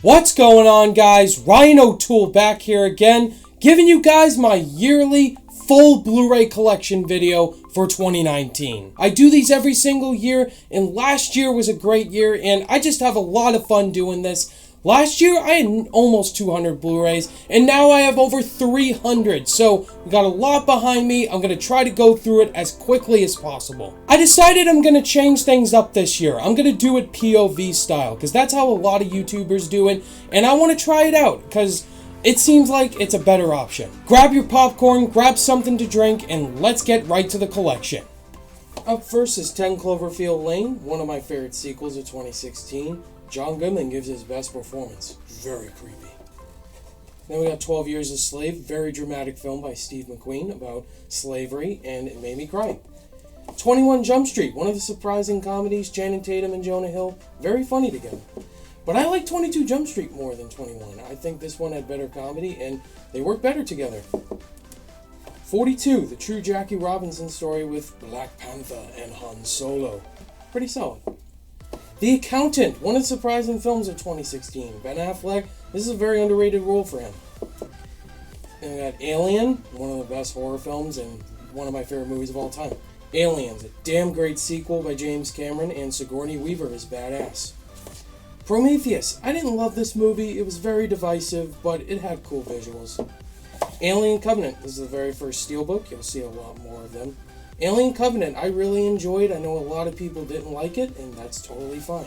What's going on, guys? Ryan O'Toole back here again, giving you guys my yearly full Blu-ray collection video for 2019. I do these every single year, and last year was a great year, and I just have a lot of fun doing this. Last year, I had almost 200 Blu-rays, and now I have over 300, so we got a lot behind me. I'm going to try to go through it as quickly as possible. I decided I'm going to change things up this year. I'm going to do it POV style, because that's how a lot of YouTubers do it, and I want to try it out, because it seems like it's a better option. Grab your popcorn, grab something to drink, and let's get right to the collection. Up first is 10 Cloverfield Lane, one of my favorite sequels of 2016. John Goodman gives his best performance. Very creepy. Then we got 12 Years a Slave, very dramatic film by Steve McQueen about slavery, and it made me cry. 21 Jump Street, one of the surprising comedies, Channing Tatum and Jonah Hill, very funny together. But I like 22 Jump Street more than 21. I think this one had better comedy, and they work better together. 42, the true Jackie Robinson story with Black Panther and Han Solo. Pretty solid. The Accountant, one of the surprising films of 2016. Ben Affleck, this is a very underrated role for him. And we got Alien, one of the best horror films and one of my favorite movies of all time. Aliens, a damn great sequel by James Cameron, and Sigourney Weaver is badass. Prometheus, I didn't love this movie, it was very divisive, but it had cool visuals. Alien Covenant, this is the very first Steelbook, you'll see a lot more of them. Alien Covenant, I really enjoyed. I know a lot of people didn't like it, and that's totally fine.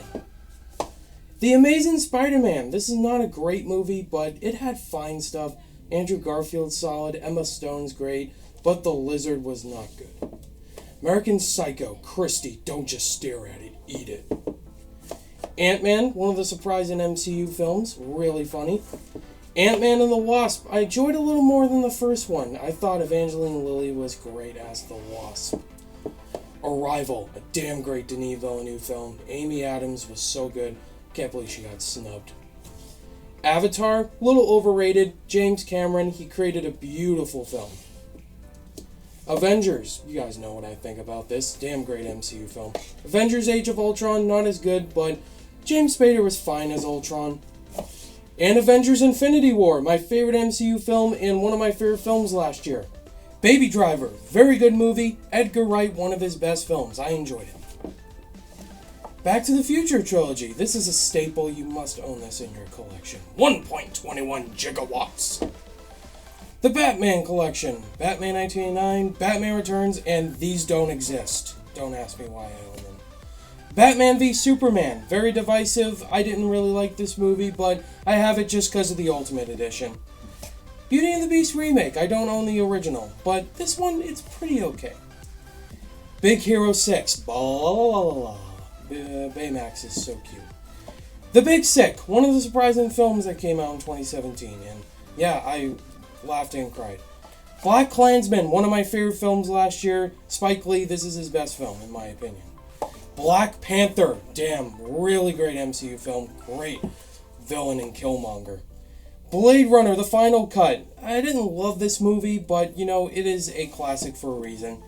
The Amazing Spider-Man. This is not a great movie, but it had fine stuff. Andrew Garfield's solid, Emma Stone's great, but The Lizard was not good. American Psycho. Christy, don't just stare at it, eat it. Ant-Man, one of the surprising MCU films, really funny. Ant-Man and the Wasp, I enjoyed a little more than the first one. I thought Evangeline Lilly was great as the Wasp. Arrival, a damn great Denis Villeneuve film. Amy Adams was so good, can't believe she got snubbed. Avatar, a little overrated. James Cameron, he created a beautiful film. Avengers, you guys know what I think about this. Damn great MCU film. Avengers Age of Ultron, not as good, but James Spader was fine as Ultron. And Avengers Infinity War, my favorite MCU film and one of my favorite films last year. Baby Driver, very good movie. Edgar Wright, one of his best films. I enjoyed it. Back to the Future trilogy. This is a staple. You must own this in your collection. 1.21 gigawatts. The Batman collection. Batman 1989, Batman Returns, and these don't exist. Don't ask me why I own them. Batman v Superman, very divisive. I didn't really like this movie, but I have it just because of the Ultimate Edition. Beauty and the Beast remake, I don't own the original, but this one, it's pretty okay. Big Hero 6, Baymax is so cute. The Big Sick, one of the surprising films that came out in 2017, and yeah, I laughed and cried. Black Klansman, one of my favorite films last year. Spike Lee, this is his best film, in my opinion. Black Panther, damn, really great MCU film, great villain and Killmonger. Blade Runner, The Final Cut, I didn't love this movie, but you know, it is a classic for a reason.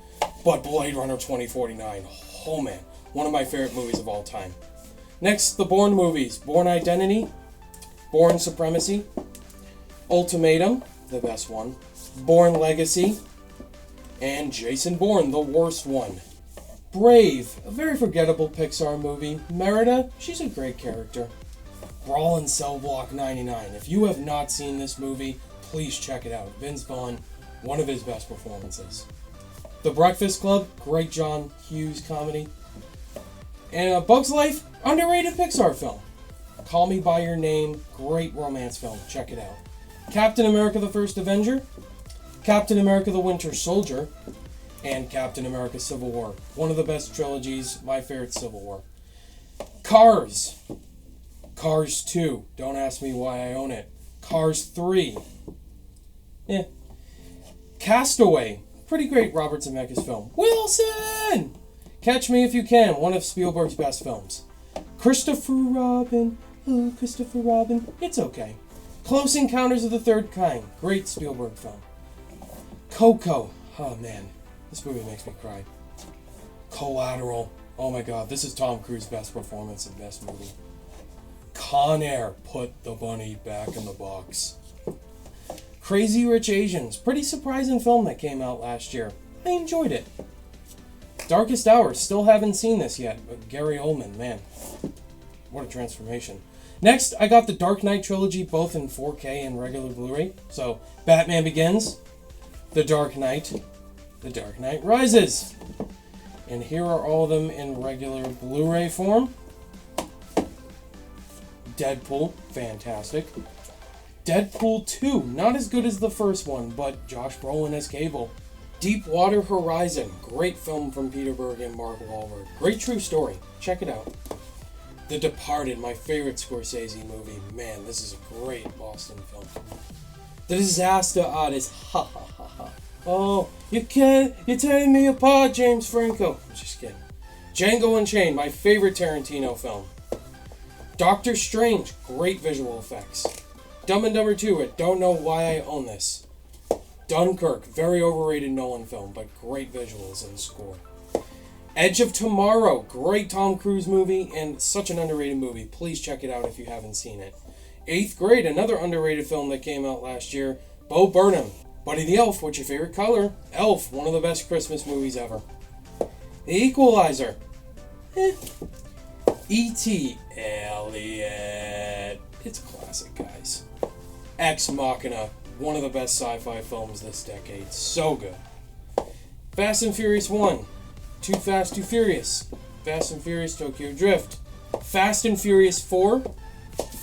But Blade Runner 2049, oh man, one of my favorite movies of all time. Next, the Bourne movies, Bourne Identity, Bourne Supremacy, Ultimatum, the best one, Bourne Legacy, and Jason Bourne, the worst one. Brave, a very forgettable Pixar movie. Merida, she's a great character. Brawl in Cell Block 99. If you have not seen this movie, please check it out. Vince Vaughn, one of his best performances. The Breakfast Club, great John Hughes comedy. And A Bug's Life, underrated Pixar film. Call Me By Your Name, great romance film. Check it out. Captain America the First Avenger, Captain America the Winter Soldier, and Captain America Civil War. One of the best trilogies, my favorite Civil War. Cars. Cars 2. Don't ask me why I own it. Cars 3. Castaway. Pretty great Robert Zemeckis film. Wilson! Catch Me If You Can. One of Spielberg's best films. Christopher Robin. Oh, Christopher Robin. It's okay. Close Encounters of the Third Kind. Great Spielberg film. Coco. Oh man. This movie makes me cry. Collateral. Oh my god, this is Tom Cruise's best performance and best movie. Con Air, put the bunny back in the box. Crazy Rich Asians, pretty surprising film that came out last year. I enjoyed it. Darkest Hour, still haven't seen this yet, but Gary Oldman, man, what a transformation. Next, I got the Dark Knight trilogy, both in 4K and regular Blu-ray. So, Batman Begins, The Dark Knight Rises. And here are all of them in regular Blu-ray form. Deadpool, fantastic. Deadpool 2, not as good as the first one, but Josh Brolin as Cable. Deepwater Horizon, great film from Spielberg and Marvel Films. Great true story, check it out. The Departed, my favorite Scorsese movie. Man, this is a great Boston film. The Disaster Artist, ha ha ha ha. Oh, you're tearing me apart, James Franco. I'm just kidding. Django Unchained, my favorite Tarantino film. Doctor Strange, great visual effects. Dumb and Dumber 2, I don't know why I own this. Dunkirk, very overrated Nolan film, but great visuals and score. Edge of Tomorrow, great Tom Cruise movie and such an underrated movie. Please check it out if you haven't seen it. Eighth Grade, another underrated film that came out last year. Bo Burnham. Buddy the Elf, what's your favorite color? Elf, one of the best Christmas movies ever. The Equalizer. E.T. Elliot. It's a classic, guys. Ex Machina, one of the best sci-fi films this decade. So good. Fast and Furious 1. Too Fast, Too Furious. Fast and Furious Tokyo Drift. Fast and Furious 4.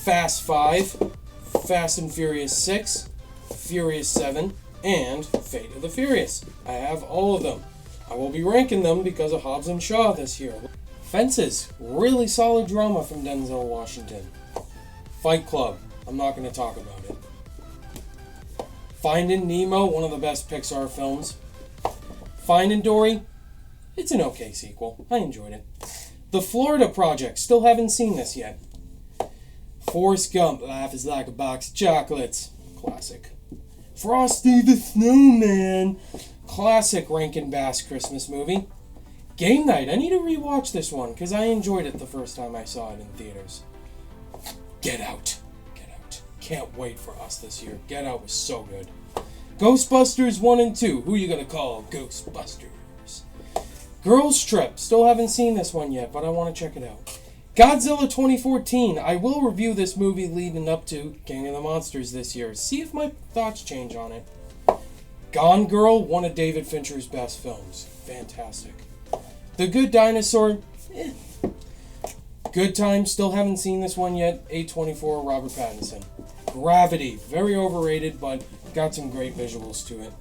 Fast 5. Fast and Furious 6. Furious 7. And Fate of the Furious. I have all of them. I will be ranking them because of Hobbs and Shaw this year. Fences, really solid drama from Denzel Washington. Fight Club, I'm not going to talk about it. Finding Nemo, one of the best Pixar films. Finding Dory, it's an okay sequel. I enjoyed it. The Florida Project, still haven't seen this yet. Forrest Gump, Life is Like a Box of Chocolates. Classic. Frosty the Snowman. Classic Rankin Bass Christmas movie. Game Night. I need to rewatch this one because I enjoyed it the first time I saw it in theaters. Get Out. Get Out. Can't wait for us this year. Get Out was so good. Ghostbusters 1 and 2. Who you gonna call Ghostbusters? Girls Trip. Still haven't seen this one yet, but I want to check it out. Godzilla 2014. I will review this movie leading up to King of the Monsters this year. See if my thoughts change on it. Gone Girl, one of David Fincher's best films. Fantastic. The Good Dinosaur. Good Time. Still haven't seen this one yet. A24, Robert Pattinson. Gravity. Very overrated, but got some great visuals to it.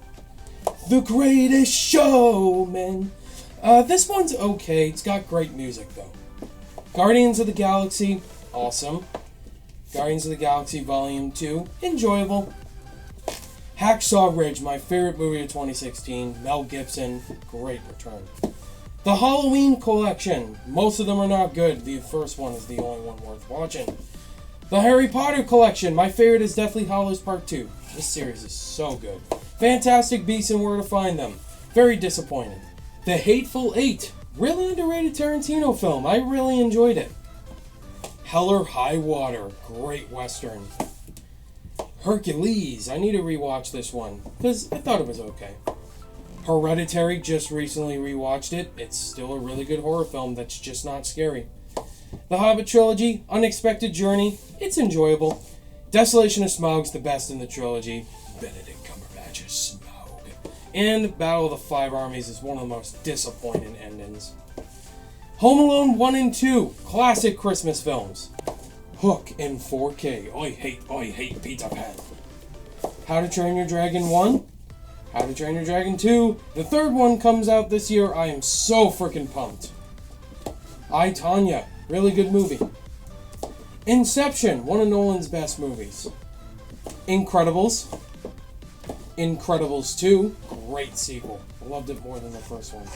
The Greatest Showman. This one's okay. It's got great music, though. Guardians of the Galaxy, awesome. Guardians of the Galaxy Volume 2, enjoyable. Hacksaw Ridge, my favorite movie of 2016. Mel Gibson, great return. The Halloween Collection, most of them are not good. The first one is the only one worth watching. The Harry Potter Collection, my favorite is Deathly Hallows Part 2. This series is so good. Fantastic Beasts and Where to Find Them, very disappointing. The Hateful Eight, really underrated Tarantino film. I really enjoyed it. Hell or High Water, great Western. Hercules, I need to rewatch this one, because I thought it was okay. Hereditary, just recently rewatched it. It's still a really good horror film that's just not scary. The Hobbit Trilogy, Unexpected Journey, it's enjoyable. Desolation of Smaug's the best in the trilogy. Benedict Cumberbatch's Smaug. And Battle of the Five Armies is one of the most disappointing endings. Home Alone 1 and 2, classic Christmas films. Hook in 4K. I hate Peter Pan. How to Train Your Dragon 1. How to Train Your Dragon 2. The third one comes out this year. I am so freaking pumped. I, Tonya. Really good movie. Inception. One of Nolan's best movies. Incredibles. Incredibles 2. Great sequel. I loved it more than the first one.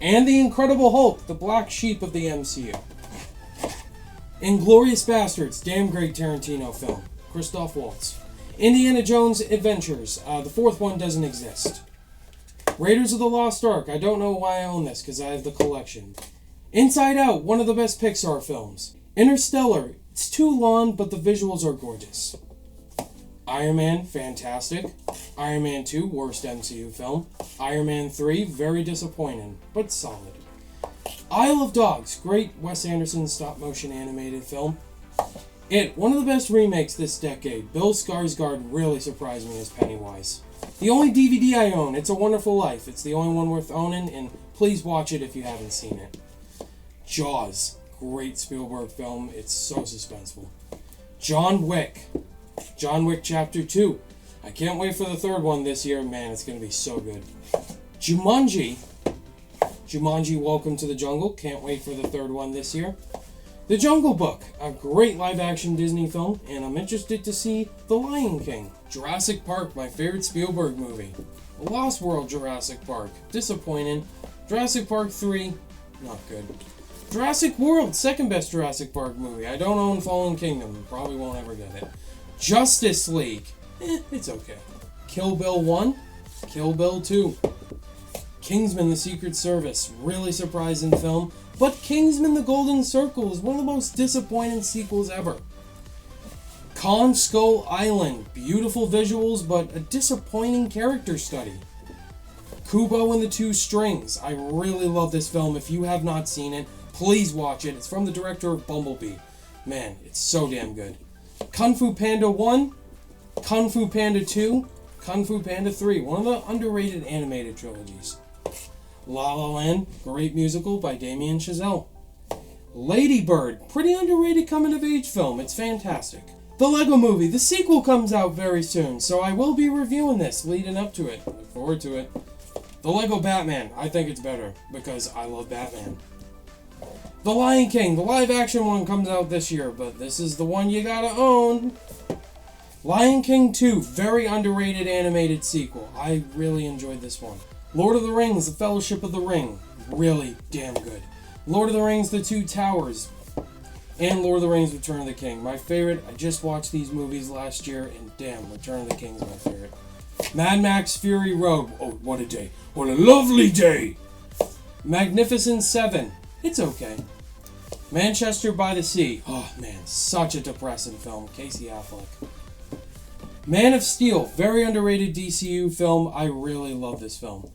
And The Incredible Hulk. The black sheep of the MCU. Inglourious Bastards. Damn great Tarantino film. Christoph Waltz. Indiana Jones Adventures. The fourth one doesn't exist. Raiders of the Lost Ark. I don't know why I own this, because I have the collection. Inside Out. One of the best Pixar films. Interstellar. It's too long, but the visuals are gorgeous. Iron Man, fantastic. Iron Man 2, worst MCU film. Iron Man 3, very disappointing, but solid. Isle of Dogs, great Wes Anderson stop-motion animated film. It, one of the best remakes this decade. Bill Skarsgård really surprised me as Pennywise. The only DVD I own, It's a Wonderful Life. It's the only one worth owning, and please watch it if you haven't seen it. Jaws, great Spielberg film. It's so suspenseful. John Wick Chapter 2. I can't wait for the third one this year. Man, it's going to be so good. Jumanji, Welcome to the Jungle. Can't wait for the third one this year. The Jungle Book, a great live-action Disney film, and I'm interested to see The Lion King. Jurassic Park, my favorite Spielberg movie. Lost World Jurassic Park, disappointing. Jurassic Park 3, not good. Jurassic World, second best Jurassic Park movie. I don't own Fallen Kingdom, probably won't ever get it. Justice League, it's okay. Kill Bill 1, Kill Bill 2. Kingsman: The Secret Service, really surprising film, but Kingsman: The Golden Circle is one of the most disappointing sequels ever. Kong Skull Island, beautiful visuals, but a disappointing character study. Kubo and the Two Strings, I really love this film. If you have not seen it, please watch it. It's from the director of Bumblebee. Man, it's so damn good. Kung Fu Panda 1, Kung Fu Panda 2, Kung Fu Panda 3, one of the underrated animated trilogies. La La Land, great musical by Damien Chazelle. Lady Bird, pretty underrated coming-of-age film. It's fantastic. The Lego Movie, the sequel comes out very soon, so I will be reviewing this leading up to it. Look forward to it. The Lego Batman, I think it's better, because I love Batman. The Lion King, the live-action one comes out this year, but this is the one you gotta own. Lion King 2, very underrated animated sequel. I really enjoyed this one. Lord of the Rings, The Fellowship of the Ring, really damn good. Lord of the Rings, The Two Towers, and Lord of the Rings, Return of the King. My favorite, I just watched these movies last year, and damn, Return of the King is my favorite. Mad Max Fury Road, oh, what a day. What a lovely day! Magnificent Seven, it's okay. Manchester by the Sea, oh man, such a depressing film. Casey Affleck. Man of Steel, very underrated DCU film. I really love this film.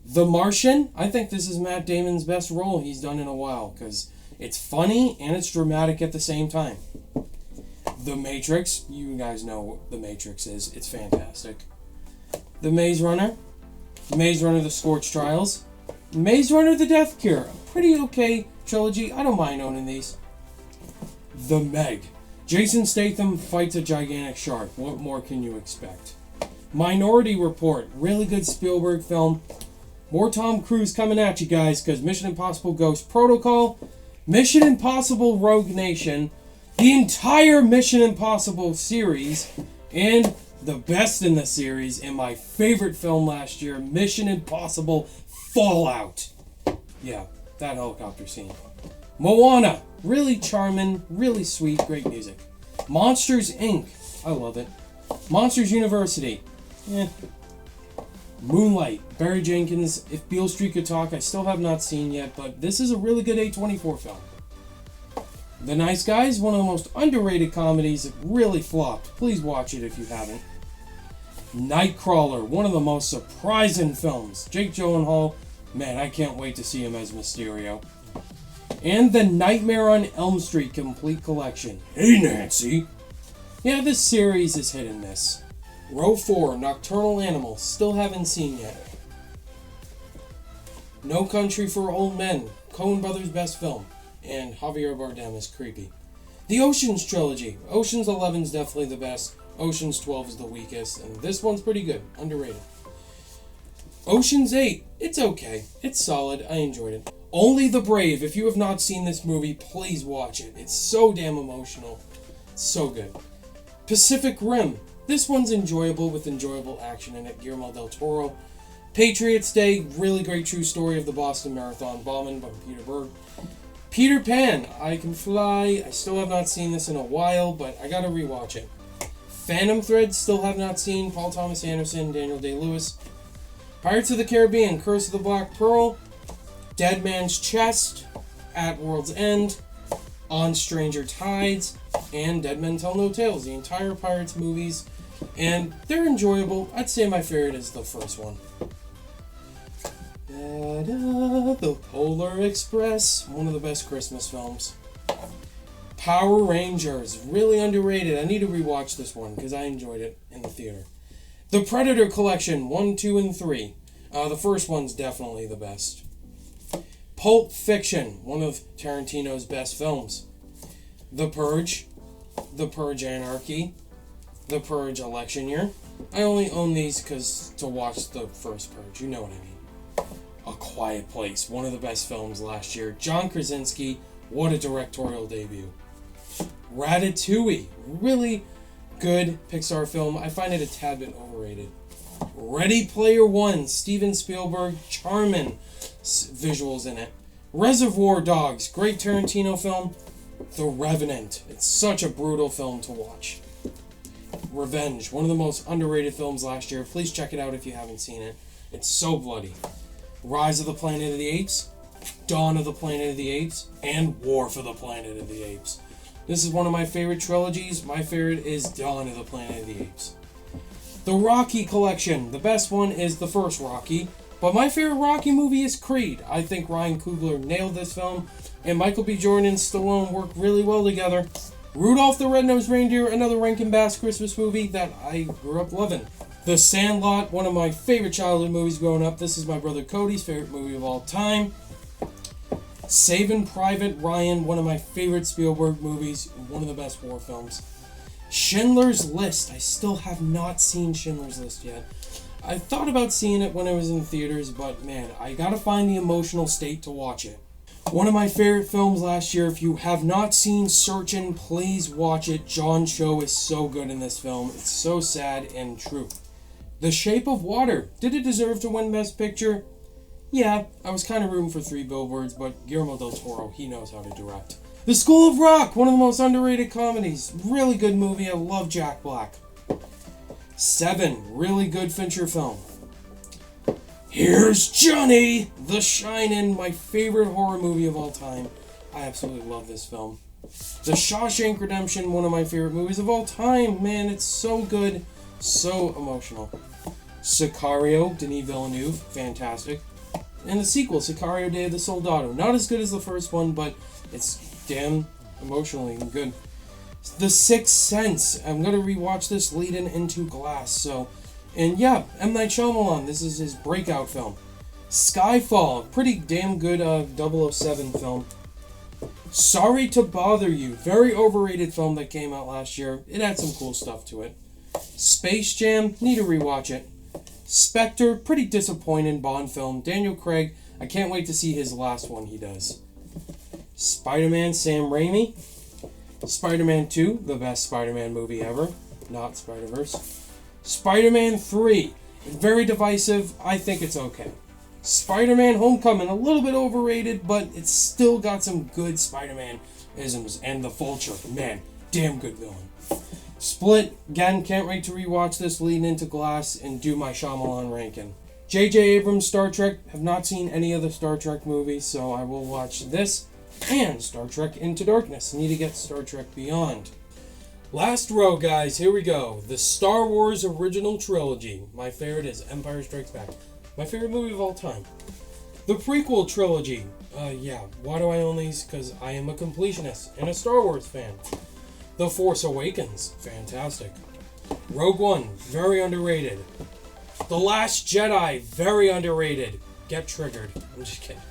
The Martian, I think this is Matt Damon's best role he's done in a while, because it's funny and it's dramatic at the same time. The Matrix, you guys know what The Matrix is. It's fantastic. The Maze Runner, The Scorch Trials, Maze Runner: The Death Cure, a pretty okay trilogy. I don't mind owning these. The Meg, Jason Statham fights a gigantic shark. What more can you expect? Minority Report, really good Spielberg film. More Tom Cruise coming at you guys, because Mission Impossible Ghost Protocol, Mission Impossible Rogue Nation, the entire Mission Impossible series, and the best in the series, and my favorite film last year, Mission Impossible Fallout. Yeah, that helicopter scene. Moana, really charming, really sweet, great music. Monsters, Inc., I love it. Monsters University, Moonlight, Barry Jenkins, If Beale Street Could Talk, I still have not seen yet, but this is a really good A24 film. The Nice Guys, one of the most underrated comedies, it really flopped. Please watch it if you haven't. Nightcrawler, one of the most surprising films. Jake Gyllenhaal, man, I can't wait to see him as Mysterio. And The Nightmare on Elm Street Complete Collection. Hey, Nancy! Yeah, this series is hit and miss. Row 4, Nocturnal Animals, still haven't seen yet. No Country for Old Men, Coen Brothers' best film, and Javier Bardem is creepy. The Oceans trilogy, Oceans 11 is definitely the best, Oceans 12 is the weakest, and this one's pretty good, underrated. Oceans 8, it's okay, it's solid, I enjoyed it. Only the Brave, if you have not seen this movie, please watch it. It's so damn emotional, it's so good. Pacific Rim, this one's enjoyable with enjoyable action in it, Guillermo del Toro. Patriots Day, really great true story of the Boston Marathon bombing by Peter Berg. Peter Pan, I Can Fly, I still have not seen this in a while, but I gotta rewatch it. Phantom Thread, still have not seen, Paul Thomas Anderson, Daniel Day-Lewis. Pirates of the Caribbean, Curse of the Black Pearl. Dead Man's Chest, At World's End. On Stranger Tides, and Dead Men Tell No Tales, the entire Pirates movies, and they're enjoyable. I'd say my favorite is the first one. The Polar Express, one of the best Christmas films. Power Rangers, really underrated. I need to rewatch this one because I enjoyed it in the theater. The Predator Collection, 1, 2, and 3. The first one's definitely the best. Pulp Fiction, one of Tarantino's best films. The Purge Anarchy, The Purge Election Year. I only own these because to watch the first Purge, you know what I mean. A Quiet Place, one of the best films last year. John Krasinski, what a directorial debut. Ratatouille, really good Pixar film. I find it a tad bit overrated. Ready Player One, Steven Spielberg, charming visuals in it. Reservoir Dogs, great Tarantino film. The Revenant, it's such a brutal film to watch. Revenge, one of the most underrated films last year. Please check it out if you haven't seen it. It's so bloody. Rise of the Planet of the Apes, Dawn of the Planet of the Apes, and War for the Planet of the Apes. This is one of my favorite trilogies. My favorite is Dawn of the Planet of the Apes. The Rocky Collection, the best one is the first Rocky, but my favorite Rocky movie is Creed. I think Ryan Coogler nailed this film, and Michael B. Jordan and Stallone work really well together. Rudolph the Red-Nosed Reindeer, another Rankin Bass Christmas movie that I grew up loving. The Sandlot, one of my favorite childhood movies growing up. This is my brother Cody's favorite movie of all time. Saving Private Ryan, one of my favorite Spielberg movies, one of the best war films. Schindler's List. I still have not seen Schindler's List yet. I thought about seeing it when I was in theaters, but man, I gotta find the emotional state to watch it. One of my favorite films last year. If you have not seen Searchin', please watch it. John Cho is so good in this film. It's so sad and true. The Shape of Water. Did it deserve to win Best Picture? Yeah, I was kind of rooting for Three Billboards, but Guillermo del Toro, he knows how to direct. The School of Rock, one of the most underrated comedies. Really good movie. I love Jack Black. Seven, really good Fincher film. Here's Johnny! The Shining, my favorite horror movie of all time. I absolutely love this film. The Shawshank Redemption, one of my favorite movies of all time. Man, it's so good. So emotional. Sicario, Denis Villeneuve, fantastic. And the sequel, Sicario Day of the Soldado. Not as good as the first one, but it's damn emotionally good. The Sixth Sense. I'm going to rewatch this leading into Glass, And yeah, M. Night Shyamalan, this is his breakout film. Skyfall, pretty damn good 007 film. Sorry to Bother You, very overrated film that came out last year. It had some cool stuff to it. Space Jam, need to rewatch it. Spectre, pretty disappointing Bond film. Daniel Craig, I can't wait to see his last one he does. Spider-Man, Sam Raimi. Spider-Man 2, the best Spider-Man movie ever. Not Spider-Verse. Spider-Man 3, very divisive. I think it's okay. Spider-Man Homecoming, a little bit overrated, but it's still got some good Spider-Man isms. And the Vulture, man, damn good villain. Split, again, can't wait to rewatch this leading into Glass and do my Shyamalan ranking. J.J. Abrams' Star Trek, have not seen any of the Star Trek movies, so I will watch this and Star Trek Into Darkness. Need to get Star Trek Beyond. Last row, guys, here we go. The Star Wars original trilogy. My favorite is Empire Strikes Back. My favorite movie of all time. The prequel trilogy. Why do I own these? Because I am a completionist and a Star Wars fan. The Force Awakens, fantastic. Rogue One, very underrated. The Last Jedi, very underrated. Get triggered. I'm just kidding.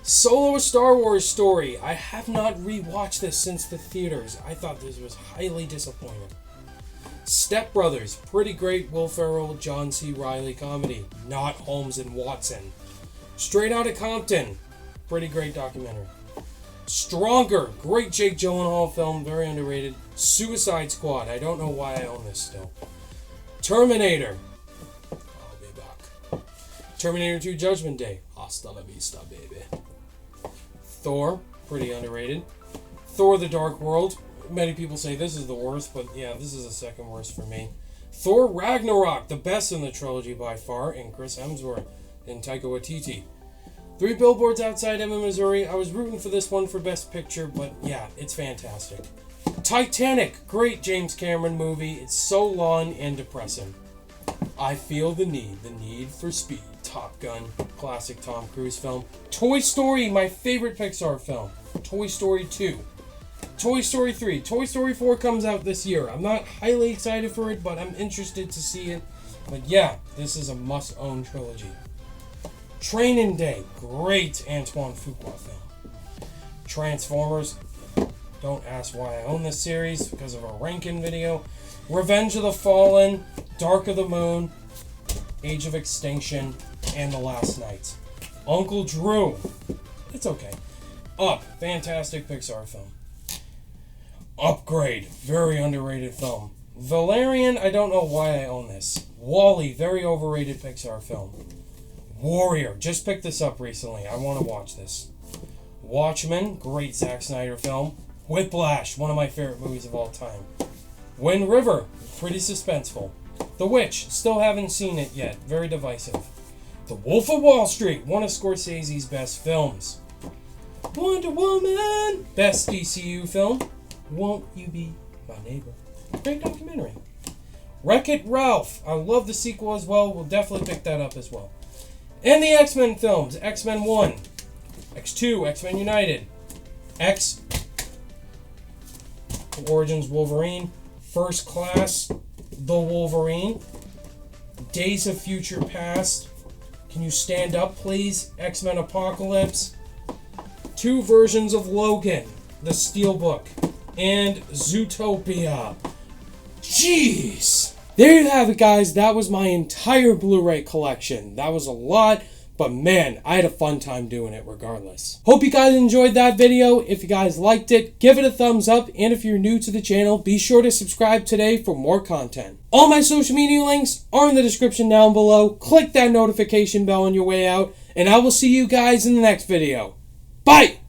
Solo: A Star Wars Story. I have not rewatched this since the theaters. I thought this was highly disappointing. Step Brothers, pretty great Will Ferrell, John C. Reilly comedy. Not Holmes and Watson. Straight Outta Compton, pretty great documentary. Stronger, great Jake Gyllenhaal film, very underrated. Suicide Squad, I don't know why I own this still. Terminator, I'll be back. Terminator 2 Judgment Day, hasta la vista, baby. Thor, pretty underrated. Thor: The Dark World, many people say this is the worst, but yeah, this is the second worst for me. Thor Ragnarok, the best in the trilogy by far, and Chris Hemsworth and Taika Waititi. Three Billboards Outside Ebbing, Missouri. I was rooting for this one for Best Picture, but yeah, it's fantastic. Titanic, great James Cameron movie. It's so long and depressing. I Feel the Need for Speed. Top Gun, classic Tom Cruise film. Toy Story, my favorite Pixar film. Toy Story 2. Toy Story 3. Toy Story 4 comes out this year. I'm not highly excited for it, but I'm interested to see it. But yeah, this is a must-own trilogy. Training Day, great Antoine Fuqua film. Transformers, don't ask why I own this series, because of a ranking video. Revenge of the Fallen, Dark of the Moon, Age of Extinction, and The Last Knight. Uncle Drew, it's okay. Up, fantastic Pixar film. Upgrade, very underrated film. Valerian, I don't know why I own this. Wall-E, very overrated Pixar film. Warrior, just picked this up recently. I want to watch this. Watchmen, great Zack Snyder film. Whiplash, one of my favorite movies of all time. Wind River, pretty suspenseful. The Witch, still haven't seen it yet. Very divisive. The Wolf of Wall Street, one of Scorsese's best films. Wonder Woman, best DCU film. Won't You Be My Neighbor? Great documentary. Wreck-It Ralph, I love the sequel as well. We'll definitely pick that up as well. And the X-Men films. X-Men 1, X2, X-Men United, X, Origins Wolverine, First Class, The Wolverine, Days of Future Past, Can You Stand Up Please, X-Men Apocalypse, 2 versions of Logan, the Steelbook, and Zootopia. Jeez! There you have it, guys. That was my entire Blu-ray collection. That was a lot, but man, I had a fun time doing it regardless. Hope you guys enjoyed that video. If you guys liked it, give it a thumbs up, and if you're new to the channel, be sure to subscribe today for more content. All my social media links are in the description down below. Click that notification bell on your way out, and I will see you guys in the next video. Bye!